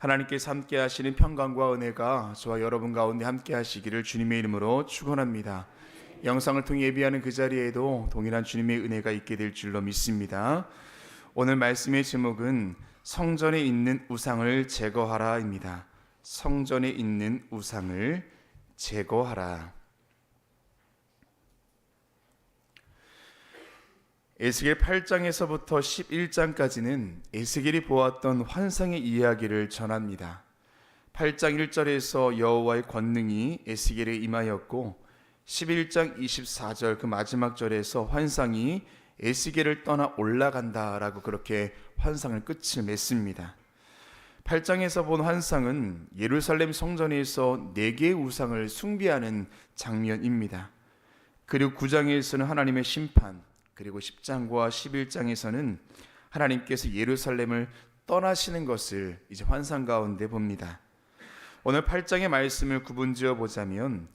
하나님께서 함께 하시는 평강과 은혜가 저와 여러분 가운데 함께 하시기를 주님의 이름으로 축원합니다. 영상을 통해 예비하는 그 자리에도 동일한 주님의 은혜가 있게 될 줄로 믿습니다. 오늘 말씀의 제목은 성전에 있는 우상을 제거하라입니다. 성전에 있는 우상을 제거하라. 에스겔 8장에서부터 11장까지는 에스겔이 보았던 환상의 이야기를 전합니다. 8장 1절에서 여호와의 권능이 에스겔에 임하였고 11장 24절 그 마지막 절에서 환상이 에스겔을 떠나 올라간다라고 그렇게 환상을 끝을 맺습니다. 8장에서 본 환상은 예루살렘 성전에서 4개의 우상을 숭배하는 장면입니다. 그리고 9장에서는 하나님의 심판, 그리고 10장과 11장에서는 하나님께서 예루살렘을 떠나시는 것을 이제 환상 가운데 봅니다. 오늘 8장의 말씀을 구분지어 보자면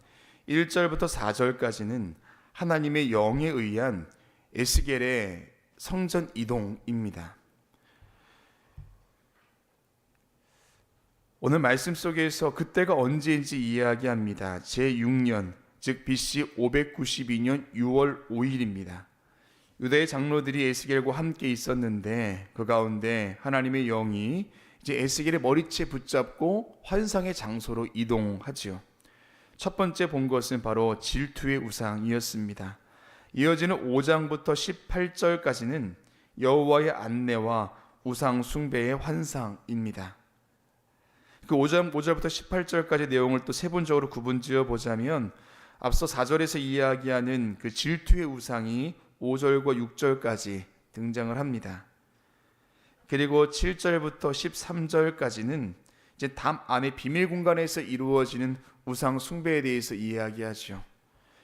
1절부터 4절까지는 하나님의 영에 의한 에스겔의 성전 이동입니다. 오늘 말씀 속에서 그때가 언제인지 이야기합니다. 제6년, 즉 BC 592년 6월 5일입니다. 유다의 장로들이 에스겔과 함께 있었는데 그 가운데 하나님의 영이 이제 에스겔의 머리채 붙잡고 환상의 장소로 이동하지요. 첫 번째 본 것은 바로 질투의 우상이었습니다. 이어지는 5장부터 18절까지는 여호와의 안내와 우상 숭배의 환상입니다. 그 5절부터 18절까지 내용을 또 세분적으로 구분지어 보자면 앞서 4절에서 이야기하는 그 질투의 우상이 5절과 6절까지 등장을 합니다. 그리고 7절부터 13절까지는 이제 담 안의 비밀 공간에서 이루어지는 우상 숭배에 대해서 이야기하죠.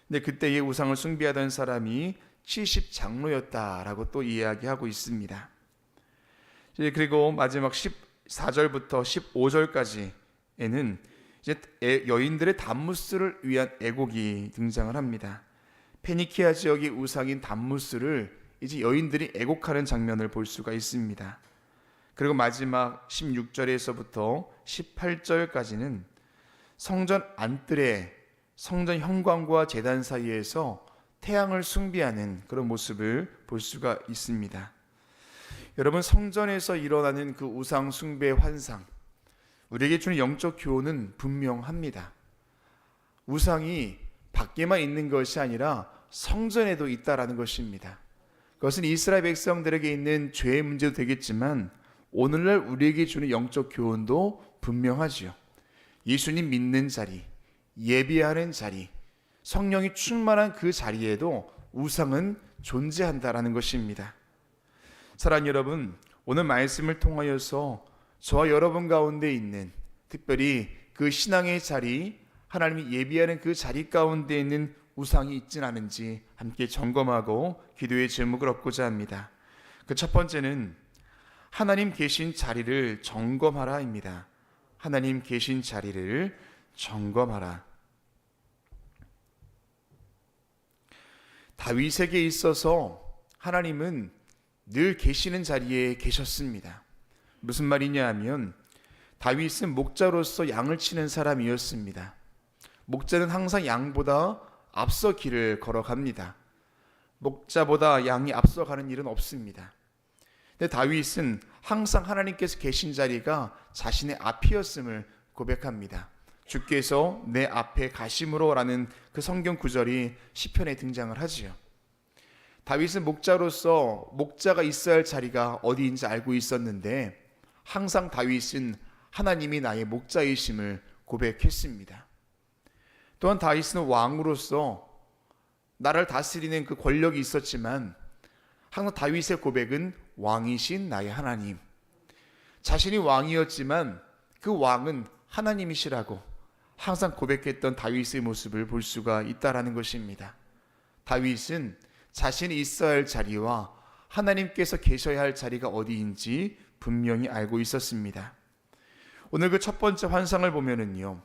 근데 그때의 우상을 숭배하던 사람이 70장로였다라고 또 이야기하고 있습니다. 그리고 마지막 14절부터 15절까지에는 이제 여인들의 담무스를 위한 애곡이 등장을 합니다. 페니키아 지역의 우상인 담무스를 이제 여인들이 애곡하는 장면을 볼 수가 있습니다. 그리고 마지막 16절에서부터 18절까지는 성전 안뜰에 성전 현관과 제단 사이에서 태양을 숭배하는 그런 모습을 볼 수가 있습니다. 여러분, 성전에서 일어나는 그 우상 숭배의 환상, 우리에게 주는 영적 교훈은 분명합니다. 우상이 밖에만 있는 것이 아니라 성전에도 있다라는 것입니다. 그것은 이스라엘 백성들에게 있는 죄의 문제도 되겠지만 오늘날 우리에게 주는 영적 교훈도 분명하지요. 예수님 믿는 자리, 예비하는 자리, 성령이 충만한 그 자리에도 우상은 존재한다라는 것입니다. 사랑하는 여러분, 오늘 말씀을 통하여서 저와 여러분 가운데 있는 특별히 그 신앙의 자리, 하나님이 예비하는 그 자리 가운데 있는 우상이 있진 않은지 함께 점검하고 기도의 제목을 얻고자 합니다. 그 첫 번째는 하나님 계신 자리를 점검하라입니다. 하나님 계신 자리를 점검하라. 다윗에게 있어서 하나님은 늘 계시는 자리에 계셨습니다. 무슨 말이냐 하면 다윗은 목자로서 양을 치는 사람이었습니다. 목자는 항상 양보다 앞서 길을 걸어갑니다. 목자보다 양이 앞서가는 일은 없습니다. 근데 다윗은 항상 하나님께서 계신 자리가 자신의 앞이었음을 고백합니다. 주께서 내 앞에 가심으로 라는 그 성경 구절이 시편에 등장을 하지요. 다윗은 목자로서 목자가 있어야 할 자리가 어디인지 알고 있었는데 항상 다윗은 하나님이 나의 목자이심을 고백했습니다. 또한 다윗은 왕으로서 나라를 다스리는 그 권력이 있었지만 항상 다윗의 고백은 왕이신 나의 하나님, 자신이 왕이었지만 그 왕은 하나님이시라고 항상 고백했던 다윗의 모습을 볼 수가 있다라는 것입니다. 다윗은 자신이 있어야 할 자리와 하나님께서 계셔야 할 자리가 어디인지 분명히 알고 있었습니다. 오늘 그 첫 번째 환상을 보면은요,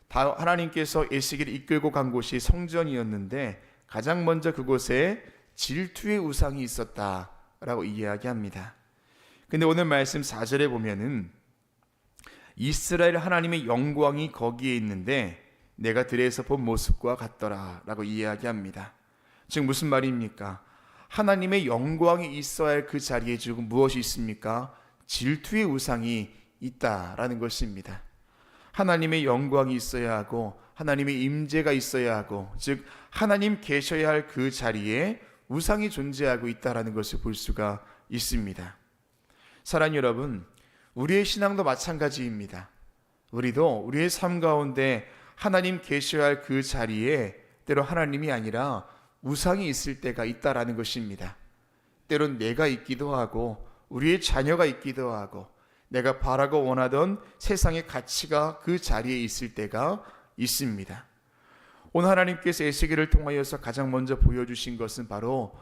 하나님께서 에스겔을 이끌고 간 곳이 성전이었는데 가장 먼저 그곳에 질투의 우상이 있었다라고 이야기합니다. 근데 오늘 말씀 4절에 보면은 이스라엘 하나님의 영광이 거기에 있는데 내가 들에서 본 모습과 같더라 라고 이야기합니다. 즉 무슨 말입니까? 하나님의 영광이 있어야 할 그 자리에 지금 무엇이 있습니까? 질투의 우상이 있다라는 것입니다. 하나님의 영광이 있어야 하고 하나님의 임재가 있어야 하고, 즉 하나님 계셔야 할 그 자리에 우상이 존재하고 있다라는 것을 볼 수가 있습니다. 사랑하는 여러분, 우리의 신앙도 마찬가지입니다. 우리도 우리의 삶 가운데 하나님 계셔야 할 그 자리에 때로 하나님이 아니라 우상이 있을 때가 있다라는 것입니다. 때론 내가 있기도 하고 우리의 자녀가 있기도 하고 내가 바라고 원하던 세상의 가치가 그 자리에 있을 때가 있습니다. 오늘 하나님께서 에스겔을 통하여서 가장 먼저 보여주신 것은 바로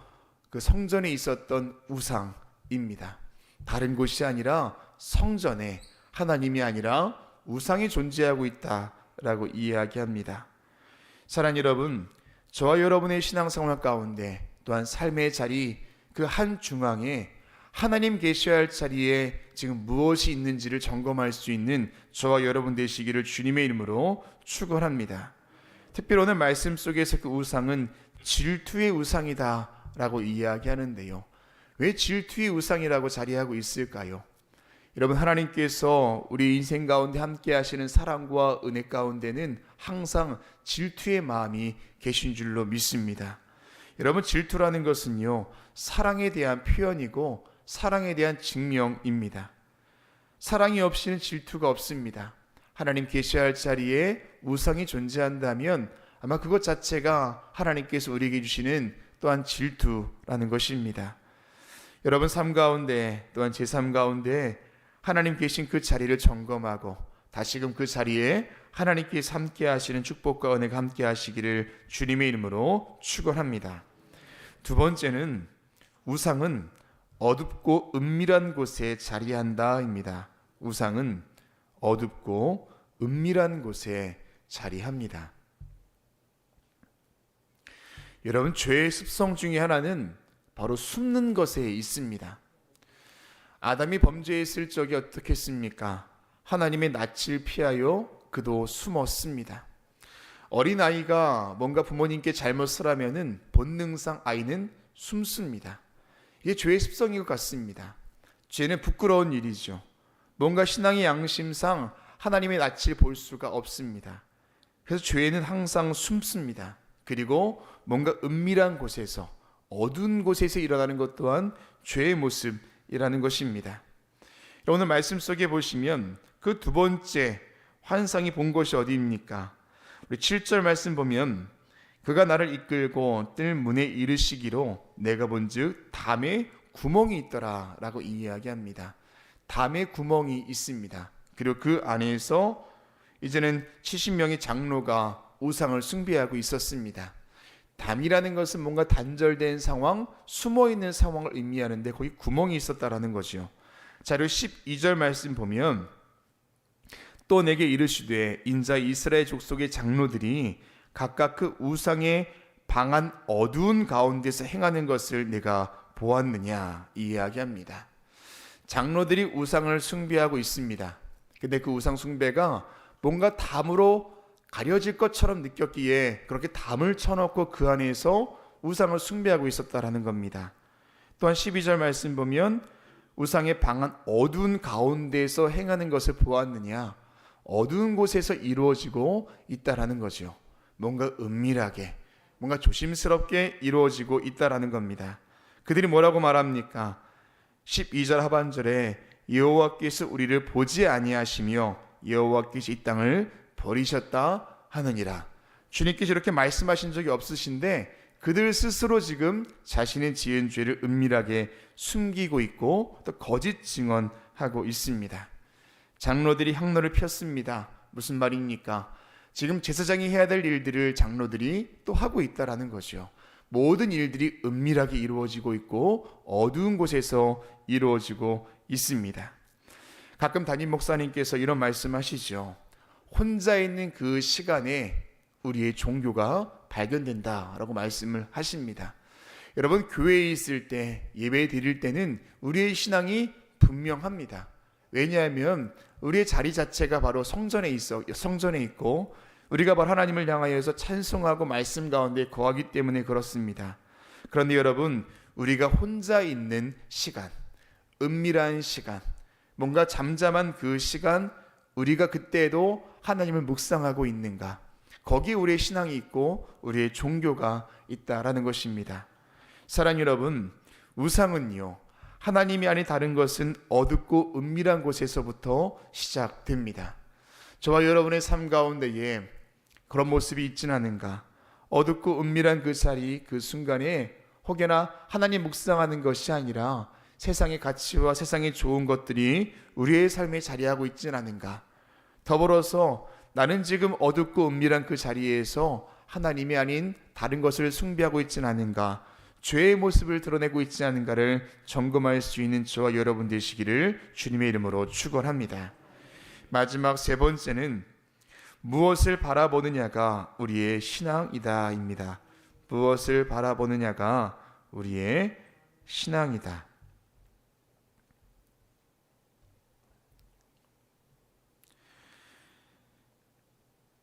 그 성전에 있었던 우상입니다. 다른 곳이 아니라 성전에 하나님이 아니라 우상이 존재하고 있다라고 이야기합니다. 사랑하는 여러분, 저와 여러분의 신앙생활 가운데 또한 삶의 자리 그 한 중앙에 하나님 계셔야 할 자리에 지금 무엇이 있는지를 점검할 수 있는 저와 여러분 되시기를 주님의 이름으로 축원합니다. 특별히 오늘 말씀 속에서 그 우상은 질투의 우상이다 라고 이야기하는데요, 왜 질투의 우상이라고 자리하고 있을까요? 여러분, 하나님께서 우리 인생 가운데 함께 하시는 사랑과 은혜 가운데는 항상 질투의 마음이 계신 줄로 믿습니다. 여러분, 질투라는 것은요, 사랑에 대한 표현이고 사랑에 대한 증명입니다. 사랑이 없이는 질투가 없습니다. 하나님 계셔야 할 자리에 우상이 존재한다면 아마 그것 자체가 하나님께서 우리에게 주시는 또한 질투라는 것입니다. 여러분 삶 가운데 또한 제 삶 가운데 하나님 계신 그 자리를 점검하고 다시금 그 자리에 하나님께서 함께 하시는 축복과 은혜가 함께 하시기를 주님의 이름으로 축원합니다. 두 번째는 우상은 어둡고 은밀한 곳에 자리한다입니다. 우상은 어둡고 은밀한 곳에 자리합니다. 여러분, 죄의 습성 중에 하나는 바로 숨는 것에 있습니다. 아담이 범죄했을 적에 어떻게 했습니까? 하나님의 낯을 피하여 그도 숨었습니다. 어린아이가 뭔가 부모님께 잘못을 하면은 본능상 아이는 숨습니다. 이게 죄의 습성인 것 같습니다. 죄는 부끄러운 일이죠. 뭔가 신앙의 양심상 하나님의 낯을 볼 수가 없습니다. 그래서 죄는 항상 숨습니다. 그리고 뭔가 은밀한 곳에서, 어두운 곳에서 일어나는 것 또한 죄의 모습이라는 것입니다. 오늘 말씀 속에 보시면 그 두 번째 환상이 본 것이 어디입니까? 우리 7절 말씀 보면 그가 나를 이끌고 뜰 문에 이르시기로 내가 본즉 담에 구멍이 있더라 라고 이야기합니다. 담에 구멍이 있습니다. 그리고 그 안에서 이제는 70명의 장로가 우상을 숭배하고 있었습니다. 담이라는 것은 뭔가 단절된 상황, 숨어있는 상황을 의미하는데 거기 구멍이 있었다라는 거죠. 자, 그리고 12절 말씀 보면 또 내게 이르시되 인자 이스라엘 족속의 장로들이 각각 그 우상의 방한 어두운 가운데서 행하는 것을 내가 보았느냐 이야기합니다. 장로들이 우상을 숭배하고 있습니다. 근데 그 우상 숭배가 뭔가 담으로 가려질 것처럼 느꼈기에 그렇게 담을 쳐놓고 그 안에서 우상을 숭배하고 있었다라는 겁니다. 또한 12절 말씀 보면 우상의 방한 어두운 가운데서 행하는 것을 보았느냐, 어두운 곳에서 이루어지고 있다라는 거죠. 뭔가 은밀하게, 뭔가 조심스럽게 이루어지고 있다라는 겁니다. 그들이 뭐라고 말합니까? 12절 하반절에 여호와께서 우리를 보지 아니하시며 여호와께서 이 땅을 버리셨다 하느니라. 주님께서 이렇게 말씀하신 적이 없으신데 그들 스스로 지금 자신의 지은 죄를 은밀하게 숨기고 있고 또 거짓 증언하고 있습니다. 장로들이 향로를 폈습니다. 무슨 말입니까? 지금 제사장이 해야 될 일들을 장로들이 또 하고 있다라는 거죠. 모든 일들이 은밀하게 이루어지고 있고 어두운 곳에서 이루어지고 있습니다. 가끔 담임 목사님께서 이런 말씀하시죠. 혼자 있는 그 시간에 우리의 종교가 발견된다라고 말씀을 하십니다. 여러분, 교회에 있을 때, 예배 드릴 때는 우리의 신앙이 분명합니다. 왜냐하면 우리의 자리 자체가 바로 성전에 있고 우리가 바로 하나님을 향하여서 찬송하고 말씀 가운데 거하기 때문에 그렇습니다. 그런데 여러분, 우리가 혼자 있는 시간, 은밀한 시간, 뭔가 잠잠한 그 시간, 우리가 그때도 하나님을 묵상하고 있는가? 거기에 우리의 신앙이 있고 우리의 종교가 있다라는 것입니다. 사랑 여러분, 우상은요, 하나님이 아닌 다른 것은 어둡고 은밀한 곳에서부터 시작됩니다. 저와 여러분의 삶 가운데에 그런 모습이 있지는 않은가? 어둡고 은밀한 그 자리, 그 순간에 혹여나 하나님 묵상하는 것이 아니라 세상의 가치와 세상의 좋은 것들이 우리의 삶에 자리하고 있지는 않은가? 더불어서 나는 지금 어둡고 은밀한 그 자리에서 하나님이 아닌 다른 것을 숭배하고 있지는 않은가? 죄의 모습을 드러내고 있지 않은가를 점검할 수 있는 저와 여러분 되시기를 주님의 이름으로 축원합니다. 마지막 세 번째는 무엇을 바라보느냐가 우리의 신앙이다입니다. 무엇을 바라보느냐가 우리의 신앙이다.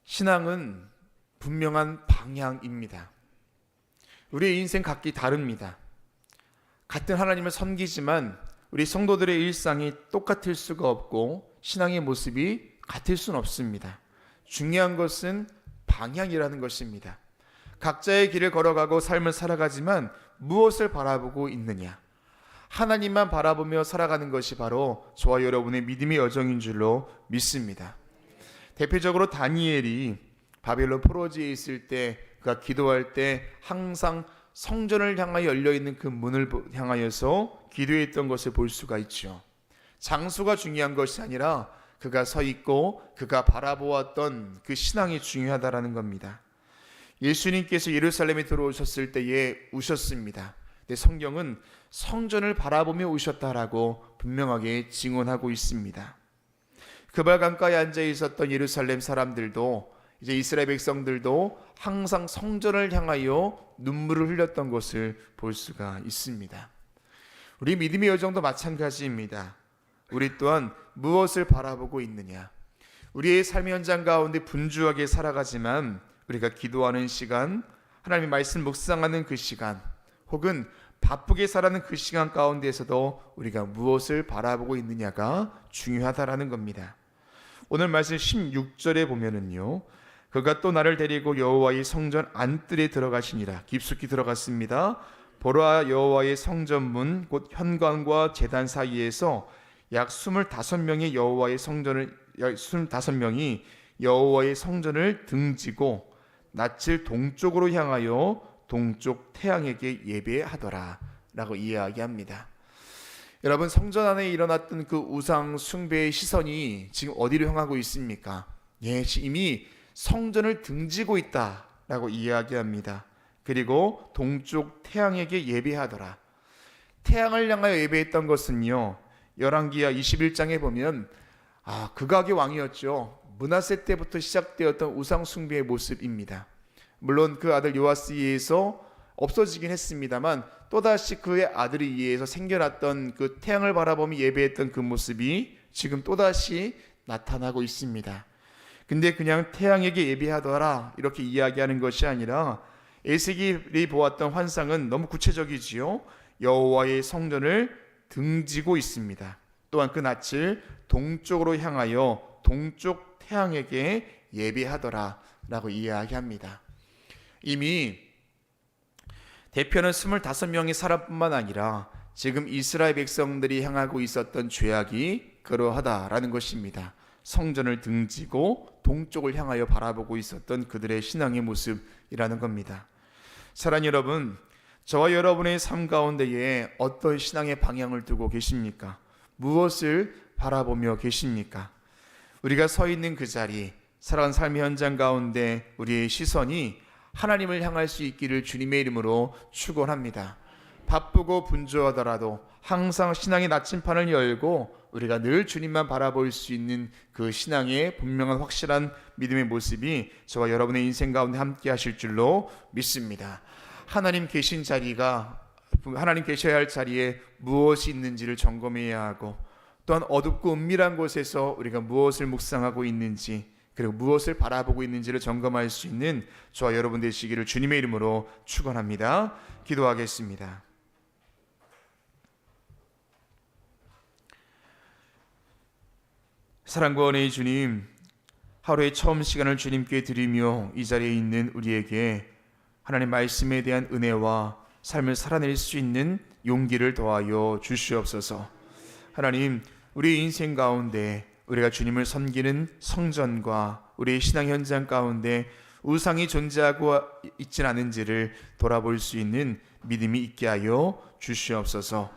신앙은 분명한 방향입니다. 우리의 인생 각기 다릅니다. 같은 하나님을 섬기지만 우리 성도들의 일상이 똑같을 수가 없고 신앙의 모습이 같을 수는 없습니다. 중요한 것은 방향이라는 것입니다. 각자의 길을 걸어가고 삶을 살아가지만 무엇을 바라보고 있느냐? 하나님만 바라보며 살아가는 것이 바로 저와 여러분의 믿음의 여정인 줄로 믿습니다. 대표적으로 다니엘이 바벨론 포로지에 있을 때, 그가 기도할 때 항상 성전을 향하여 열려있는 그 문을 향하여서 기도했던 것을 볼 수가 있죠. 장소가 중요한 것이 아니라 그가 서 있고 그가 바라보았던 그 신앙이 중요하다라는 겁니다. 예수님께서 예루살렘에 들어오셨을 때에 우셨습니다. 근데 성경은 성전을 바라보며 우셨다라고 분명하게 증언하고 있습니다. 그발 강가에 앉아 있었던 예루살렘 사람들도, 이제 이스라엘 백성들도 항상 성전을 향하여 눈물을 흘렸던 것을 볼 수가 있습니다. 우리 믿음의 여정도 마찬가지입니다. 우리 또한 무엇을 바라보고 있느냐? 우리의 삶의 현장 가운데 분주하게 살아가지만 우리가 기도하는 시간, 하나님의 말씀 묵상하는 그 시간, 혹은 바쁘게 살아가는 그 시간 가운데에서도 우리가 무엇을 바라보고 있느냐가 중요하다라는 겁니다. 오늘 말씀 16절에 보면은요, 그가 또 나를 데리고 여호와의 성전 안뜰에 들어가시니라. 깊숙이 들어갔습니다. 보라, 여호와의 성전문 곧 현관과 제단 사이에서 약 25명의 여호와의 성전을 등지고 낯을 동쪽으로 향하여 동쪽 태양에게 예배하더라 라고 이야기합니다. 여러분, 성전 안에 일어났던 그 우상 숭배의 시선이 지금 어디로 향하고 있습니까? 이미 성전을 등지고 있다라고 이야기합니다. 그리고 동쪽 태양에게 예배하더라. 태양을 향하여 예배했던 것은요, 열왕기하 21장에 보면 극악의 왕이었죠. 므낫세 때부터 시작되었던 우상 숭배의 모습입니다. 물론 그 아들 요아스에 의해서 없어지긴 했습니다만 또다시 그의 아들에 의해서 생겨났던 그 태양을 바라보며 예배했던 그 모습이 지금 또다시 나타나고 있습니다. 근데 그냥 태양에게 예배하더라 이렇게 이야기하는 것이 아니라 에스겔이 보았던 환상은 너무 구체적이지요. 여호와의 성전을 등지고 있습니다. 또한 그 낯을 동쪽으로 향하여 동쪽 태양에게 예배하더라 라고 이야기합니다. 이미 대표는 25명의 사람뿐만 아니라 지금 이스라엘 백성들이 향하고 있었던 죄악이 그러하다라는 것입니다. 성전을 등지고 동쪽을 향하여 바라보고 있었던 그들의 신앙의 모습이라는 겁니다. 사랑하는 여러분, 저와 여러분의 삶 가운데에 어떤 신앙의 방향을 두고 계십니까? 무엇을 바라보며 계십니까? 우리가 서 있는 그 자리, 살아간 삶의 현장 가운데 우리의 시선이 하나님을 향할 수 있기를 주님의 이름으로 축원합니다. 바쁘고 분주하더라도 항상 신앙의 나침판을 열고 우리가 늘 주님만 바라볼 수 있는 그 신앙의 분명한 확실한 믿음의 모습이 저와 여러분의 인생 가운데 함께 하실 줄로 믿습니다. 하나님 계신 자리가, 하나님 계셔야 할 자리에 무엇이 있는지를 점검해야 하고, 또한 어둡고 은밀한 곳에서 우리가 무엇을 묵상하고 있는지, 그리고 무엇을 바라보고 있는지를 점검할 수 있는 저와 여러분 되시기를 주님의 이름으로 축원합니다. 기도하겠습니다. 사랑과 은혜의 주님, 하루의 처음 시간을 주님께 드리며 이 자리에 있는 우리에게 하나님 말씀에 대한 은혜와 삶을 살아낼 수 있는 용기를 더하여 주시옵소서. 하나님, 우리 인생 가운데 우리가 주님을 섬기는 성전과 우리의 신앙 현장 가운데 우상이 존재하고 있진 않은지를 돌아볼 수 있는 믿음이 있게 하여 주시옵소서.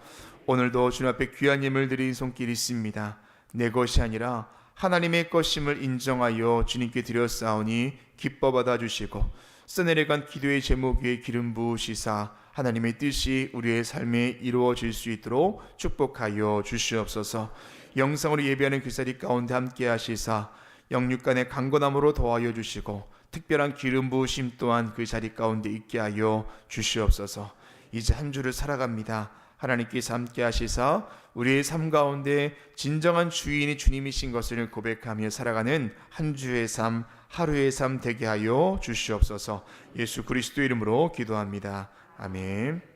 오늘도 주님 앞에 귀한 예물 드린 손길이 있습니다. 내 것이 아니라 하나님의 것임을 인정하여 주님께 드렸사오니 기뻐 받아주시고, 써내려간 기도의 제목 위에 기름 부으시사 하나님의 뜻이 우리의 삶에 이루어질 수 있도록 축복하여 주시옵소서. 영성으로 예배하는 그 자리 가운데 함께 하시사 영육간의 강건함으로 도와여 주시고, 특별한 기름 부으심 또한 그 자리 가운데 있게 하여 주시옵소서. 이제 한 주를 살아갑니다. 하나님께서 함께 하시사 우리의 삶 가운데 진정한 주인이 주님이신 것을 고백하며 살아가는 한 주의 삶, 하루의 삶 되게 하여 주시옵소서. 예수 그리스도 이름으로 기도합니다. 아멘.